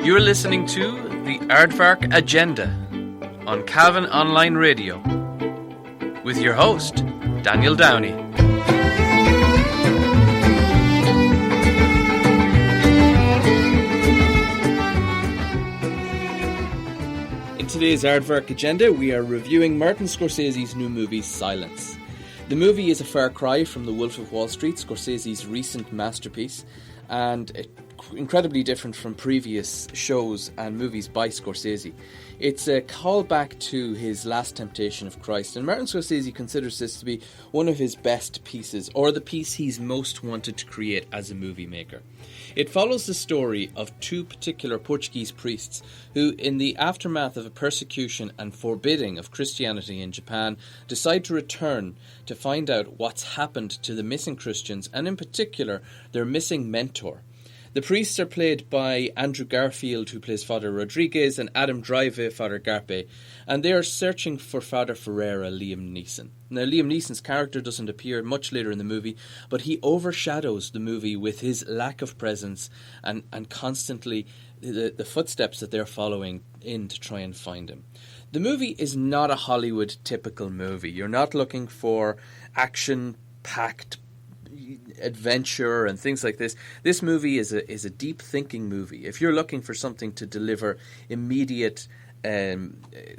You are listening to the Aardvark Agenda on Calvin Online Radio with your host, Daniel Downey. In today's Aardvark Agenda, we are reviewing Martin Scorsese's new movie, Silence. The movie is a far cry from The Wolf of Wall Street, Scorsese's recent masterpiece, and incredibly different from previous shows and movies by Scorsese. It's a callback to his Last Temptation of Christ, and Martin Scorsese considers this to be one of his best pieces, or the piece he's most wanted to create as a movie maker. It follows the story of two particular Portuguese priests who, in the aftermath of a persecution and forbidding of Christianity in Japan, decide to return to find out what's happened to the missing Christians, and in particular, their missing mentor. The priests are played by Andrew Garfield, who plays Father Rodriguez, and Adam Driver, Father Garpe, and they are searching for Father Ferreira, Liam Neeson. Now, Liam Neeson's character doesn't appear much later in the movie, but he overshadows the movie with his lack of presence and constantly the footsteps that they're following in to try and find him. The movie is not a Hollywood typical movie. You're not looking for action-packed adventure and things like this. This movie is a deep thinking movie. If you're looking for something to deliver immediate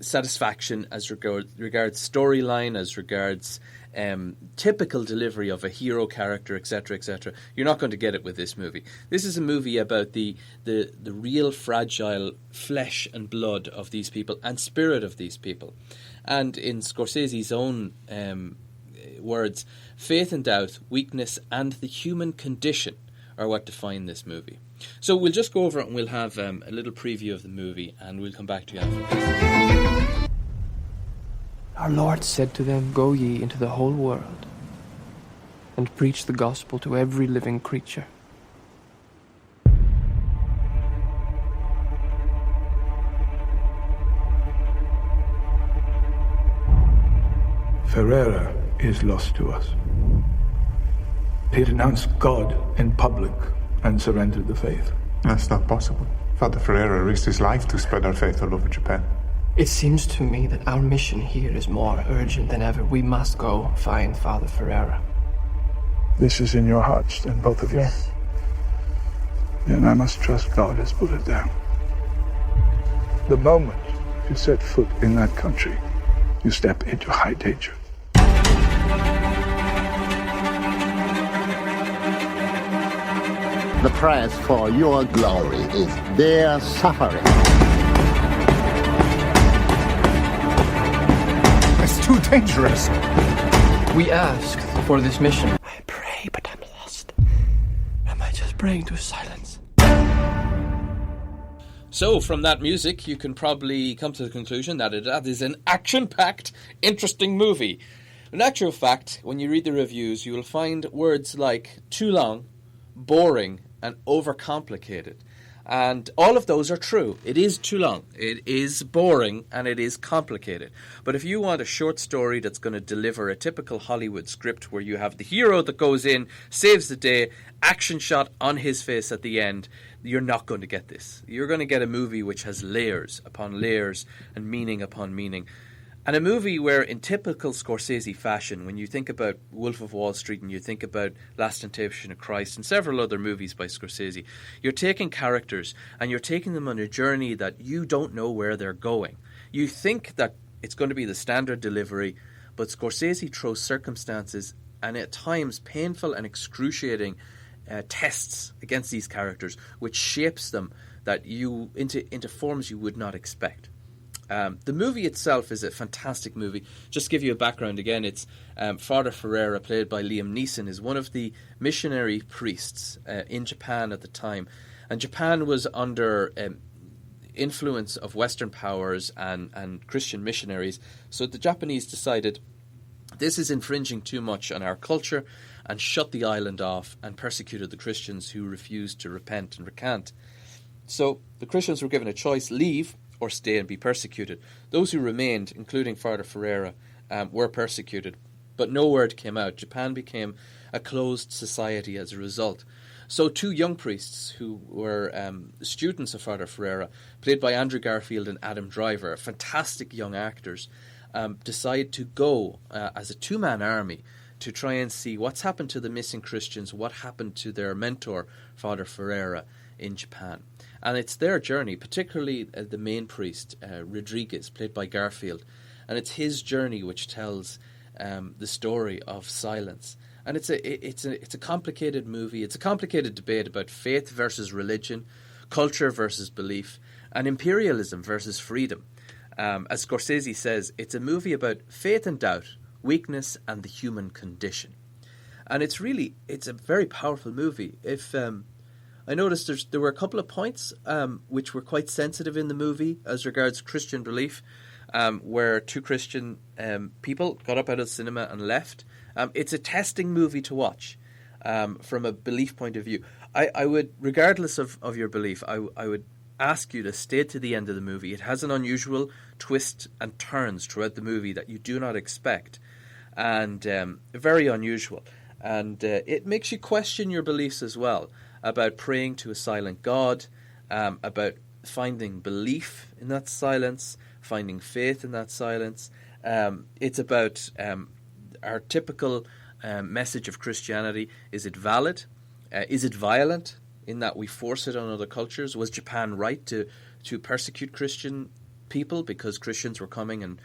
satisfaction as regards storyline, as regards typical delivery of a hero character, etc., you're not going to get it with this movie. This is a movie about the real fragile flesh and blood of these people and spirit of these people. And in Scorsese's own words, faith and doubt, weakness, and the human condition are what define this movie. So we'll just go over it and we'll have a little preview of the movie, and we'll come back to you after this. Our Lord said to them, "Go ye into the whole world, and preach the gospel to every living creature." Ferreira is lost to us. He renounced God in public and surrendered the faith. That's not possible. Father Ferreira risked his life to spread our faith all over Japan. It seems to me that our mission here is more urgent than ever. We must go find Father Ferreira. This is in your hearts, then, both of you. Yes. Then I must trust God has put it down. The moment you set foot in that country, you step into high danger. The price for your glory is their suffering. It's too dangerous. We asked for this mission. I pray, but I'm lost. Am I just praying to silence? So, from that music, you can probably come to the conclusion that that is an action-packed, interesting movie. In actual fact, when you read the reviews, you will find words like too long, boring, and overcomplicated. And all of those are true. It is too long, it is boring, and it is complicated. But if you want a short story that's going to deliver a typical Hollywood script where you have the hero that goes in, saves the day, action shot on his face at the end, you're not going to get this. You're going to get a movie which has layers upon layers and meaning upon meaning. And a movie where, in typical Scorsese fashion, when you think about Wolf of Wall Street and you think about Last Temptation of Christ and several other movies by Scorsese, you're taking characters and you're taking them on a journey that you don't know where they're going. You think that it's going to be the standard delivery, but Scorsese throws circumstances and at times painful and excruciating tests against these characters, which shapes them that you into forms you would not expect. The movie itself is a fantastic movie. Just to give you a background again, it's Father Ferreira, played by Liam Neeson, is one of the missionary priests in Japan at the time. And Japan was under influence of Western powers and Christian missionaries. So the Japanese decided, this is infringing too much on our culture, and shut the island off and persecuted the Christians who refused to repent and recant. So the Christians were given a choice: leave or stay and be persecuted. Those who remained, including Father Ferreira, were persecuted, but no word came out. Japan became a closed society as a result. So 2 young priests who were students of Father Ferreira, played by Andrew Garfield and Adam Driver, fantastic young actors, decide to go as a 2-man army to try and see what's happened to the missing Christians, what happened to their mentor, Father Ferreira, in Japan. And it's their journey, particularly the main priest, Rodriguez, played by Garfield. And it's his journey which tells the story of silence. And it's a complicated movie. It's a complicated debate about faith versus religion, culture versus belief, and imperialism versus freedom. As Scorsese says, it's a movie about faith and doubt, weakness, and the human condition. And it's a very powerful movie. If I noticed there were a couple of points which were quite sensitive in the movie as regards Christian belief, where 2 Christian people got up out of the cinema and left. It's a testing movie to watch from a belief point of view. I would, regardless of your belief, I would ask you to stay to the end of the movie. It has an unusual twist and turns throughout the movie that you do not expect, and very unusual. And it makes you question your beliefs as well, about praying to a silent God, about finding belief in that silence, finding faith in that silence. It's about our typical message of Christianity. Is it valid? Is it violent in that we force it on other cultures? Was Japan right to persecute Christian people because Christians were coming and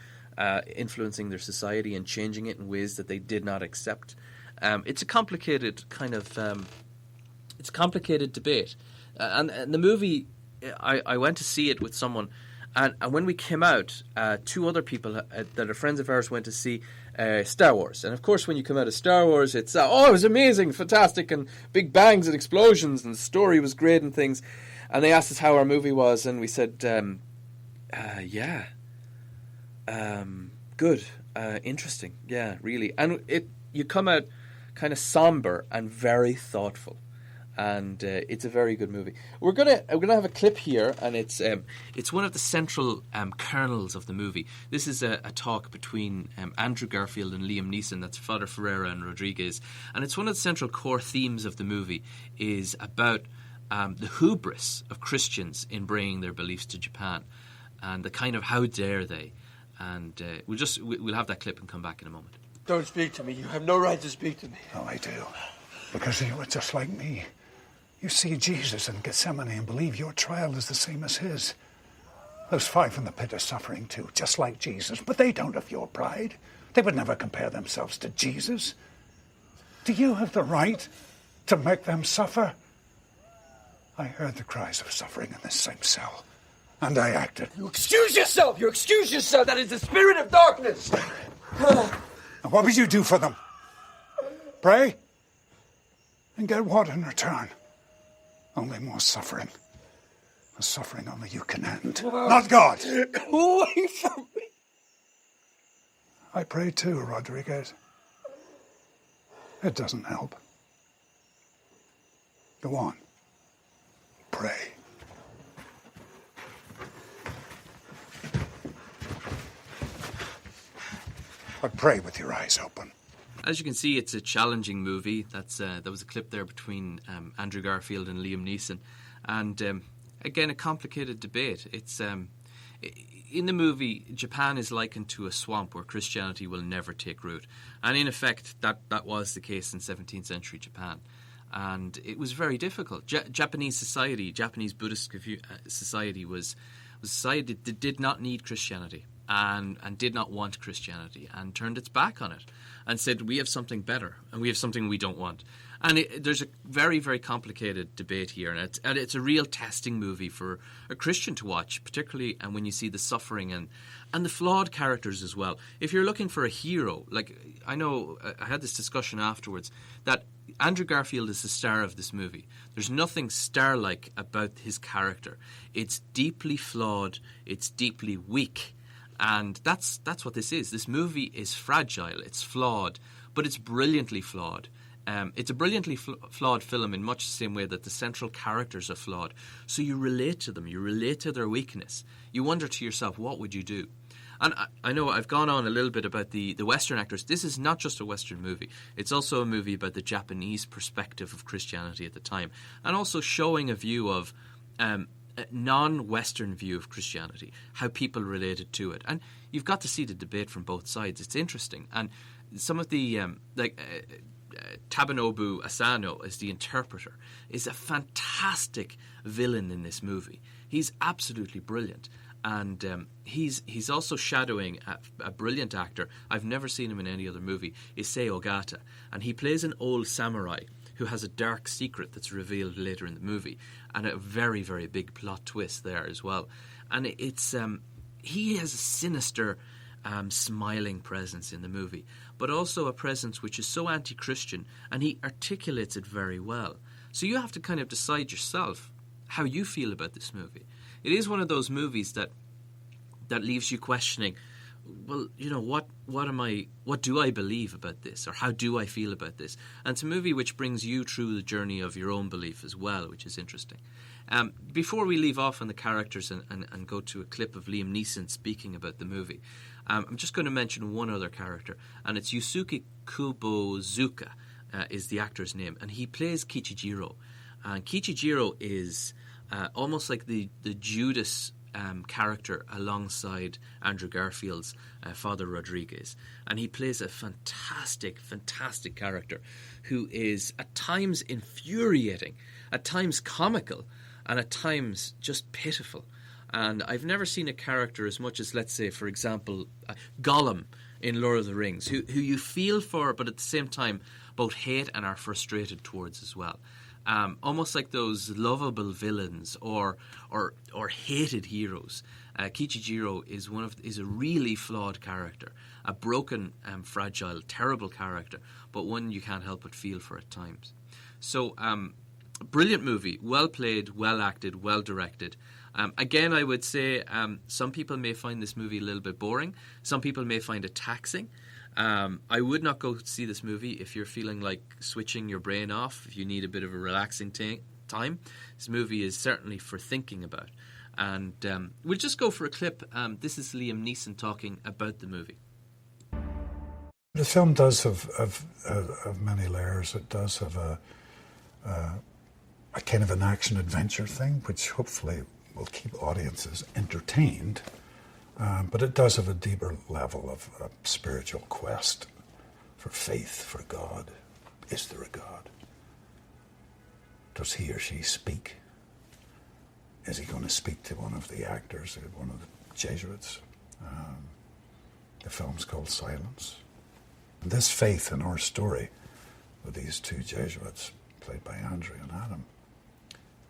influencing their society and changing it in ways that they did not accept? It's a complicated it's a complicated debate. And the movie, I went to see it with someone, and when we came out, 2 other people that are friends of ours went to see Star Wars. And of course, when you come out of Star Wars, it's, it was amazing, fantastic, and big bangs and explosions, and the story was great and things. And they asked us how our movie was, and we said, good, interesting, yeah, really. And you come out kind of somber and very thoughtful. And it's a very good movie. We're gonna have a clip here, and it's one of the central kernels of the movie. This is a talk between Andrew Garfield and Liam Neeson. That's Father Ferreira and Rodriguez, and it's one of the central core themes of the movie. Is about the hubris of Christians in bringing their beliefs to Japan, and the kind of how dare they. And we'll have that clip and come back in a moment. Don't speak to me. You have no right to speak to me. Oh, I do. Because you are just like me. You see Jesus in Gethsemane and believe your trial is the same as his. Those 5 in the pit are suffering too, just like Jesus, but they don't have your pride. They would never compare themselves to Jesus. Do you have the right to make them suffer? I heard the cries of suffering in this same cell, and I acted. You excuse yourself! You excuse yourself! That is the spirit of darkness! And what would you do for them? Pray? And get what in return? Only more suffering. A suffering only you can end. Not God. Go away from me. I pray too, Rodriguez. It doesn't help. Go on. Pray. But pray with your eyes open. As you can see, it's a challenging movie. There was a clip there between Andrew Garfield and Liam Neeson. And again, a complicated debate. It's in the movie, Japan is likened to a swamp where Christianity will never take root. And in effect, that was the case in 17th century Japan. And it was very difficult. Japanese society, Japanese Buddhist society was a society that did not need Christianity. And did not want Christianity, and turned its back on it and said, we have something better and we have something we don't want. And there's a very, very complicated debate here, and it's a real testing movie for a Christian to watch, particularly and when you see the suffering and the flawed characters as well. If you're looking for a hero, like I know I had this discussion afterwards, that Andrew Garfield is the star of this movie. There's nothing star-like about his character. It's deeply flawed, it's deeply weak. And that's what this is. This movie is fragile, it's flawed, but it's brilliantly flawed. It's a brilliantly flawed film in much the same way that the central characters are flawed. So you relate to them, you relate to their weakness. You wonder to yourself, what would you do? And I know I've gone on a little bit about the Western actors. This is not just a Western movie. It's also a movie about the Japanese perspective of Christianity at the time, and also showing a view of a non-Western view of Christianity, how people related to it. And you've got to see the debate from both sides. It's interesting. And some of the, Tabanobu Asano as the interpreter is a fantastic villain in this movie. He's absolutely brilliant. And he's also shadowing a brilliant actor. I've never seen him in any other movie, Issei Ogata. And he plays an old samurai who has a dark secret that's revealed later in the movie. And a very, very big plot twist there as well. And it's he has a sinister, smiling presence in the movie, but also a presence which is so anti-Christian, and he articulates it very well. So you have to kind of decide yourself how you feel about this movie. It is one of those movies that leaves you questioning, well, you know, what do I believe about this, or how do I feel about this? And it's a movie which brings you through the journey of your own belief as well, which is interesting. Before we leave off on the characters and go to a clip of Liam Neeson speaking about the movie, I'm just going to mention one other character, and it's Yusuke Kubozuka is the actor's name, and he plays Kichijiro. And Kichijiro is almost like the Judas character alongside Andrew Garfield's Father Rodriguez. And he plays a fantastic, fantastic character who is at times infuriating, at times comical, and at times just pitiful. And I've never seen a character as much as, let's say, for example, Gollum in Lord of the Rings, who you feel for, but at the same time both hate and are frustrated towards as well. Almost like those lovable villains or hated heroes. Kichijiro is a really flawed character, a broken, fragile, terrible character, but one you can't help but feel for at times. So, brilliant movie, well played, well acted, well directed. Again, I would say some people may find this movie a little bit boring. Some people may find it taxing. I would not go see this movie if you're feeling like switching your brain off, if you need a bit of a relaxing time. This movie is certainly for thinking about. And we'll just go for a clip. This is Liam Neeson talking about the movie. The film does have many layers. It does have a kind of an action-adventure thing, which hopefully will keep audiences entertained. But it does have a deeper level of a spiritual quest for faith, for God. Is there a God? Does he or she speak? Is he going to speak to one of the actors, one of the Jesuits? The film's called Silence. This faith in our story with these two Jesuits, played by Andrew and Adam,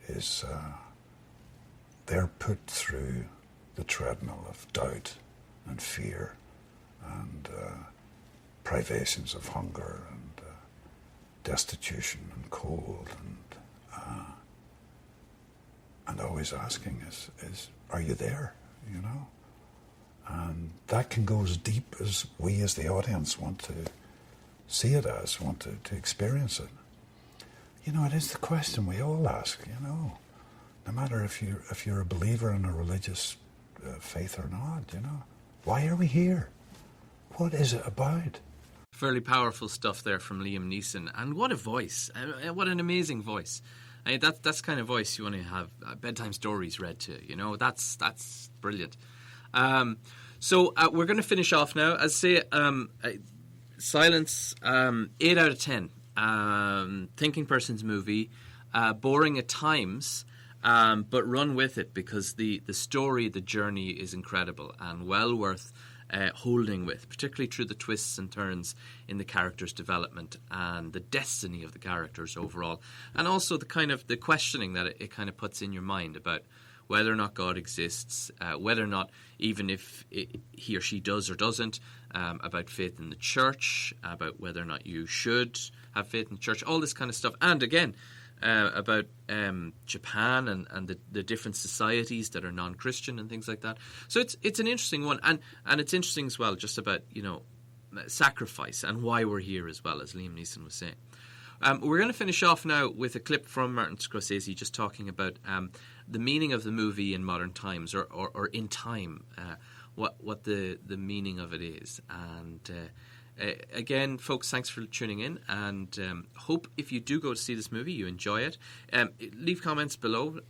is they're put through the treadmill of doubt and fear and privations of hunger and destitution and cold and always asking is are you there, you know? And that can go as deep as we as the audience want to see it as, want to experience it. You know, it is the question we all ask, you know, no matter if you're a believer in a religious faith or not, you know. Why are we here? What is it about? Fairly powerful stuff there from Liam Neeson. And what a voice. What an amazing voice. I mean, that's kind of voice you want to have bedtime stories read to, you know. That's brilliant. So we're going to finish off now. As I say, Silence, 8 out of 10. Thinking person's movie. Boring at times. But run with it, because the story, the journey is incredible and well worth holding with, particularly through the twists and turns in the characters' development and the destiny of the characters overall, and also the questioning that it kind of puts in your mind about whether or not God exists, whether or not, even if he or she does or doesn't, about faith in the church, about whether or not you should have faith in the church, all this kind of stuff. And again, about Japan and the different societies that are non-Christian and things like that. So it's an interesting one, and it's interesting as well, just about, you know, sacrifice and why we're here as well, as Liam Neeson was saying. We're going to finish off now with a clip from Martin Scorsese just talking about the meaning of the movie in modern times, or in time. what the meaning of it is. And again, folks, thanks for tuning in, and hope if you do go to see this movie, you enjoy it. Leave comments below.